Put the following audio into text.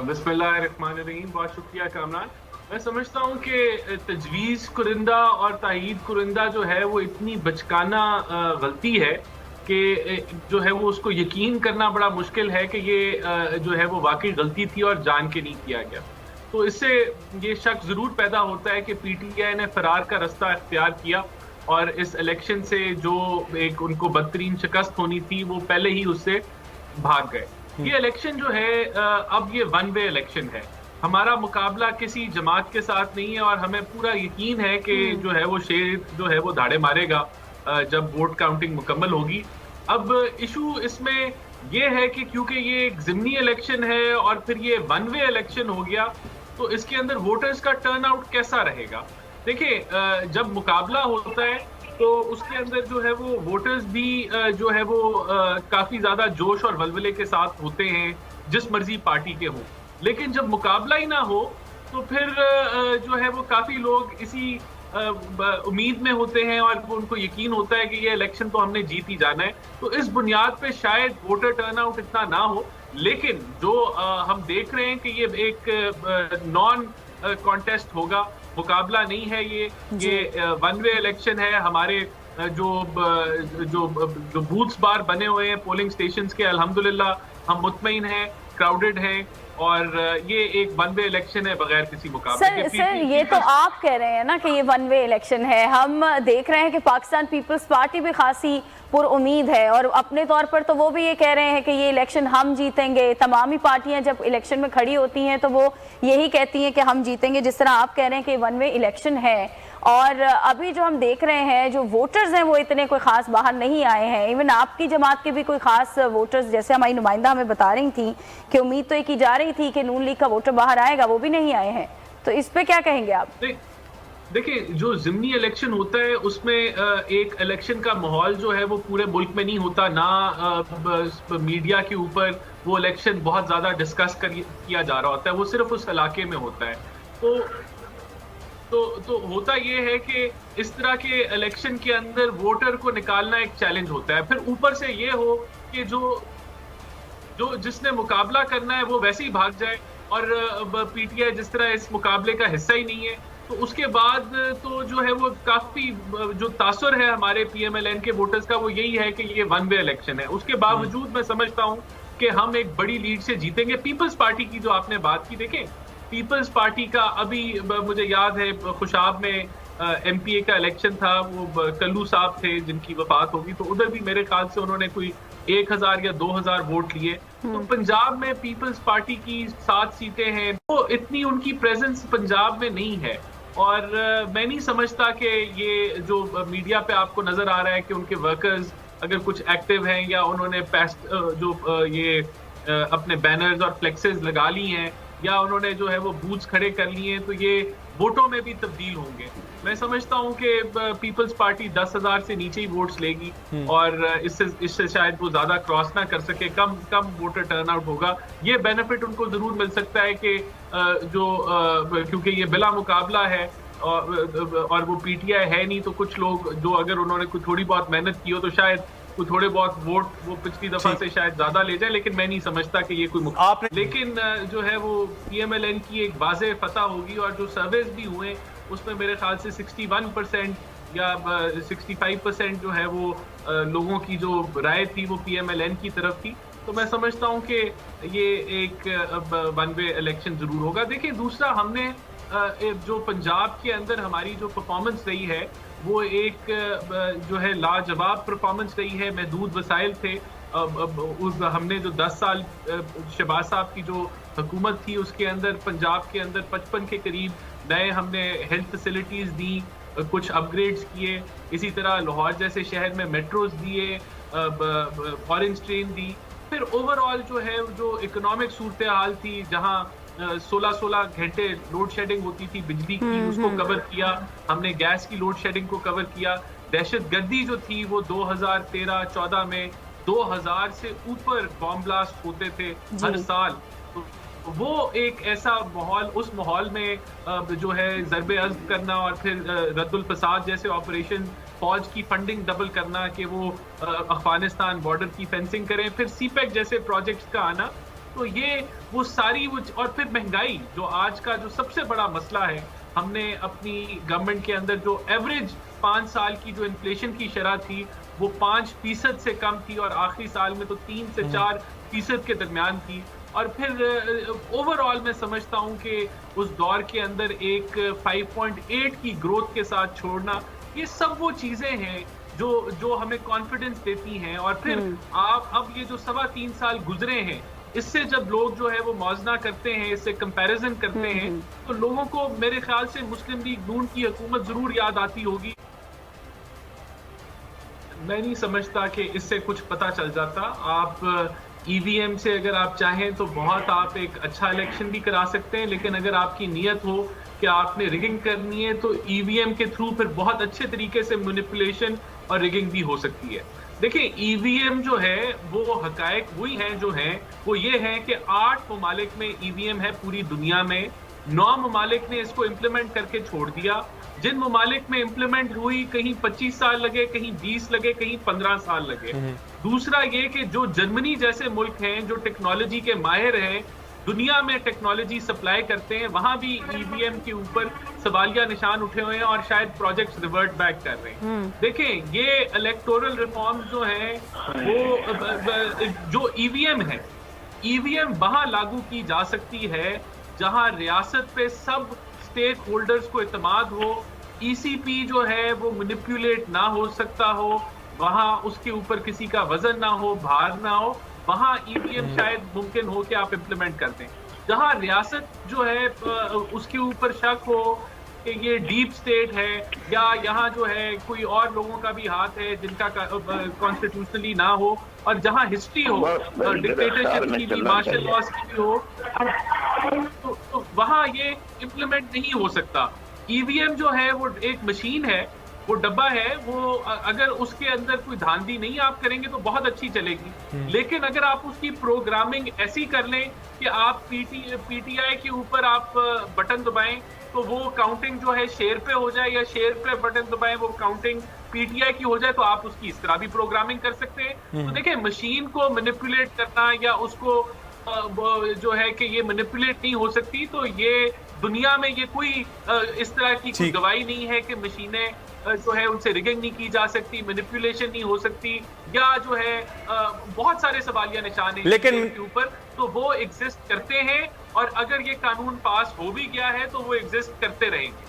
बिस्मिल्लाहिर्रहमानिर्रहीम। बहुत शुक्रिया कामरान। मैं समझता हूँ कि तजवीज़ कुरिंदा और तायीद कुरिंदा जो है वो इतनी बचकाना गलती है कि जो है वो उसको यकीन करना बड़ा मुश्किल है कि ये जो है वो वाकई गलती थी और जान के नहीं किया गया। तो इससे ये शक ज़रूर पैदा होता है कि पीटीआई ने फरार का रास्ता इख्तियार किया और इस इलेक्शन से जो एक उनको बदतरीन शिकस्त होनी थी वो पहले ही उससे भाग गए। ये इलेक्शन जो है अब ये वन वे इलेक्शन है। हमारा मुकाबला किसी जमात के साथ नहीं है और हमें पूरा यकीन है कि जो है वो शेर जो है वो धाड़े मारेगा जब वोट काउंटिंग मुकम्मल होगी। अब इशू इसमें ये है कि क्योंकि ये एक ज़िमनी इलेक्शन है और फिर ये वन वे इलेक्शन हो गया, तो इसके अंदर वोटर्स का टर्नआउट कैसा रहेगा? देखिए, जब मुकाबला होता है तो उसके अंदर जो है वो वोटर्स भी जो है वो काफी ज्यादा जोश और वलवले के साथ होते हैं, जिस मर्जी पार्टी के हों। लेकिन जब मुकाबला ही ना हो तो फिर जो है वो काफी लोग इसी उम्मीद में होते हैं और वो उनको यकीन होता है कि ये इलेक्शन तो हमने जीत ही जाना है। तो इस बुनियाद पे शायद वोटर टर्नआउट इतना ना हो, लेकिन जो हम देख रहे हैं कि ये एक नॉन कॉन्टेस्ट होगा, मुकाबला नहीं है। ये वन वे इलेक्शन है। हमारे जो जो जो बूथ्स बार बने हुए हैं पोलिंग स्टेशंस के, अल्हम्दुलिल्लाह हम मुतमईन हैं, क्राउडेड हैं और ये एक वन वे इलेक्शन है बगैर किसी मुकाबले के। सर ये तो आप कह रहे हैं ना कि ये वन वे इलेक्शन है। हम देख रहे हैं कि पाकिस्तान पीपल्स पार्टी भी खासी पुरउम्मीद है और अपने तौर पर तो वो भी ये कह रहे हैं कि ये इलेक्शन हम जीतेंगे। तमाम ही पार्टियां जब इलेक्शन में खड़ी होती हैं तो वो यही कहती हैं कि हम जीतेंगे, जिस तरह आप कह रहे हैं कि वन वे इलेक्शन है। और अभी जो हम देख रहे हैं जो वोटर्स हैं वो इतने कोई खास बाहर नहीं आए हैं। इवन आपकी जमात के भी कोई खास वोटर्स, जैसे हमारी नुमाइंदा हमें बता रही थी कि उम्मीद तो ये की जा रही थी कि नून लीग का वोटर बाहर आएगा, वो भी नहीं आए हैं। तो इस पे क्या कहेंगे आप? देखिए, जो ज़िमनी इलेक्शन होता है उसमें एक इलेक्शन का माहौल जो है वो पूरे मुल्क में नहीं होता ना। मीडिया के ऊपर वो इलेक्शन बहुत ज़्यादा डिस्कस किया जा रहा होता है, वो सिर्फ उस इलाके में होता है। तो होता ये है कि इस तरह के इलेक्शन के अंदर वोटर को निकालना एक चैलेंज होता है। फिर ऊपर से ये हो कि जो जिसने मुकाबला करना है वो वैसे ही भाग जाए और पीटीआई जिस तरह इस मुकाबले का हिस्सा ही नहीं है, तो उसके बाद तो जो है वो काफी जो तासुर है हमारे पीएमएलएन के वोटर्स का वो यही है कि ये वन वे इलेक्शन है। उसके बावजूद मैं समझता हूँ कि हम एक बड़ी लीड से जीतेंगे। पीपल्स पार्टी की जो आपने बात की, देखें पीपल्स पार्टी का अभी मुझे याद है खुशाब में एमपीए का इलेक्शन था, वो कल्लू साहब थे जिनकी वफात होगी, तो उधर भी मेरे ख्याल से उन्होंने कोई 1000 या 2000 वोट लिए। तो पंजाब में पीपल्स पार्टी की 7 सीटें हैं, तो इतनी उनकी प्रेजेंस पंजाब में नहीं है। और मैं नहीं समझता कि ये जो मीडिया पे आपको नजर आ रहा है कि उनके वर्कर्स अगर कुछ एक्टिव हैं या उन्होंने ये अपने बैनर्स और फ्लेक्सेस लगा ली हैं या उन्होंने जो है वो बूथ्स खड़े कर लिए हैं, तो ये वोटों में भी तब्दील होंगे। मैं समझता हूं कि पीपल्स पार्टी 10,000 से नीचे ही वोट्स लेगी और इससे शायद वो ज्यादा क्रॉस ना कर सके, कम वोटर टर्नआउट होगा। ये बेनिफिट उनको जरूर मिल सकता है कि क्योंकि ये बिला मुकाबला है और वो पीटीआई है नहीं, तो कुछ लोग जो अगर उन्होंने कुछ थोड़ी बहुत मेहनत की हो तो शायद थोड़े बहुत वोट वो पिछली दफा से शायद ज्यादा ले जाए, लेकिन मैं नहीं समझता कि ये कोई लेकिन जो है वो पीएमएलएन की एक वाज़ेह फतह होगी। और जो सर्वेस भी हुए उसमें मेरे ख्याल से 61% या 65% जो है वो लोगों की जो राय थी वो पीएमएलएन की तरफ थी। तो मैं समझता हूं कि ये एक वन वे इलेक्शन जरूर होगा। देखिए, दूसरा हमने जो पंजाब के अंदर हमारी जो परफॉर्मेंस रही है वो एक जो है लाजवाब परफॉर्मेंस रही है। महदूद वसाइल थे। हमने जो 10 साल शहबाज साहब की जो हुकूमत थी उसके अंदर पंजाब के अंदर 55 के करीब नए हमने हेल्थ फैसिलिटीज़ दी, कुछ अपग्रेड्स किए। इसी तरह लाहौर जैसे शहर में मेट्रोज दिए, ऑरेंज ट्रेन दी। फिर ओवरऑल जो है जो इकोनॉमिक सूरत हाल थी, जहाँ 16 घंटे लोड शेडिंग होती थी बिजली की, उसको कवर किया हमने। गैस की लोड शेडिंग को कवर किया। दहशतगर्दी जो थी वो 2013-14 में 2000 से ऊपर बॉम्ब ब्लास्ट होते थे हर साल। तो वो एक ऐसा माहौल, उस माहौल में जो है ज़रबे अज़्म करना और फिर रद्दुल फसाद जैसे ऑपरेशन, फौज की फंडिंग डबल करना कि वो अफगानिस्तान बॉर्डर की फेंसिंग करें, फिर सीपैक जैसे प्रोजेक्ट्स का आना, तो ये वो सारी और फिर महंगाई जो आज का जो सबसे बड़ा मसला है, हमने अपनी गवर्नमेंट के अंदर जो एवरेज 5 साल की जो इन्फ्लेशन की शरह थी वो 5% से कम थी और आखिरी साल में तो 3 से 4% के दरमियान थी। और फिर ओवरऑल मैं समझता हूं कि उस दौर के अंदर एक 5.8 की ग्रोथ के साथ छोड़ना, ये सब वो चीजें हैं जो हमें कॉन्फिडेंस देती हैं। और फिर आप अब ये जो 3.25 साल गुजरे हैं, इससे जब लोग जो है वो मौजना करते हैं, इससे कंपैरिजन करते हैं, तो लोगों को मेरे ख्याल से मुस्लिम लीग नून की हुकूमत जरूर याद आती होगी। मैं नहीं समझता कि इससे कुछ पता चल जाता। आप ईवीएम से अगर आप चाहें तो बहुत आप एक अच्छा इलेक्शन भी करा सकते हैं, लेकिन अगर आपकी नीयत हो कि आपने रिगिंग करनी है तो ईवीएम के थ्रू फिर बहुत अच्छे तरीके से मैनिपुलेशन और रिगिंग भी हो सकती है। देखिए, ईवीएम जो है वो हकायक वही हैं जो हैं, वो ये हैं कि 8 ममालिक में ईवीएम है पूरी दुनिया में, 9 ममालिक ने इसको इम्प्लीमेंट करके छोड़ दिया। जिन ममालिक में इम्प्लीमेंट हुई कहीं 25 साल लगे, कहीं 20 लगे, कहीं 15 साल लगे। दूसरा ये कि जो जर्मनी जैसे मुल्क हैं जो टेक्नोलॉजी के माहिर हैं, दुनिया में टेक्नोलॉजी सप्लाई करते हैं, वहां भी ईवीएम के ऊपर सवालिया निशान उठे हुए हैं और शायद प्रोजेक्ट्स रिवर्ट बैक कर रहे हैं। देखें, ये इलेक्टोरल रिफॉर्म जो हैं वो जो ईवीएम है, ईवीएम वहां लागू की जा सकती है जहां रियासत पे सब स्टेक होल्डर्स को इत्मीनान हो, ईसीपी जो है वो मैनिपुलेट ना हो सकता हो, वहां उसके ऊपर किसी का वजन ना हो, भार ना हो, वहां ईवीएम शायद मुमकिन हो कि आप इम्प्लीमेंट कर दें। जहां रियासत जो है उसके ऊपर शक हो कि ये डीप स्टेट है या यहाँ जो है कोई और लोगों का भी हाथ है जिनका कॉन्स्टिट्यूशनली ना हो, और जहां हिस्ट्री हो डिक्टेटरशिप की भी, मार्शल लॉस की भी हो, तो वहां ये इम्प्लीमेंट नहीं हो सकता। ईवीएम जो है वो एक मशीन है, वो डब्बा है, वो अगर उसके अंदर कोई धांधली नहीं आप करेंगे तो बहुत अच्छी चलेगी। लेकिन अगर आप उसकी प्रोग्रामिंग ऐसी कर लें कि आप पीटीआई के ऊपर आप बटन दबाएं तो वो काउंटिंग जो है शेयर पे हो जाए, या शेयर पे बटन दबाएं वो काउंटिंग पीटीआई की हो जाए, तो आप उसकी इस तरह भी प्रोग्रामिंग कर सकते हैं। तो देखिए, मशीन को मैनिपुलेट करना या उसको जो है कि ये मैनिपुलेट नहीं हो सकती, तो ये दुनिया में ये कोई इस तरह की कोई गवाही नहीं है कि मशीनें जो है उनसे रिगिंग नहीं की जा सकती, मैनिपुलेशन नहीं हो सकती, या जो है बहुत सारे सवालिया निशान हैं लेकिन के ऊपर, तो वो एग्जिस्ट करते हैं। और अगर ये कानून पास हो भी गया है तो वो एग्जिस्ट करते रहेंगे।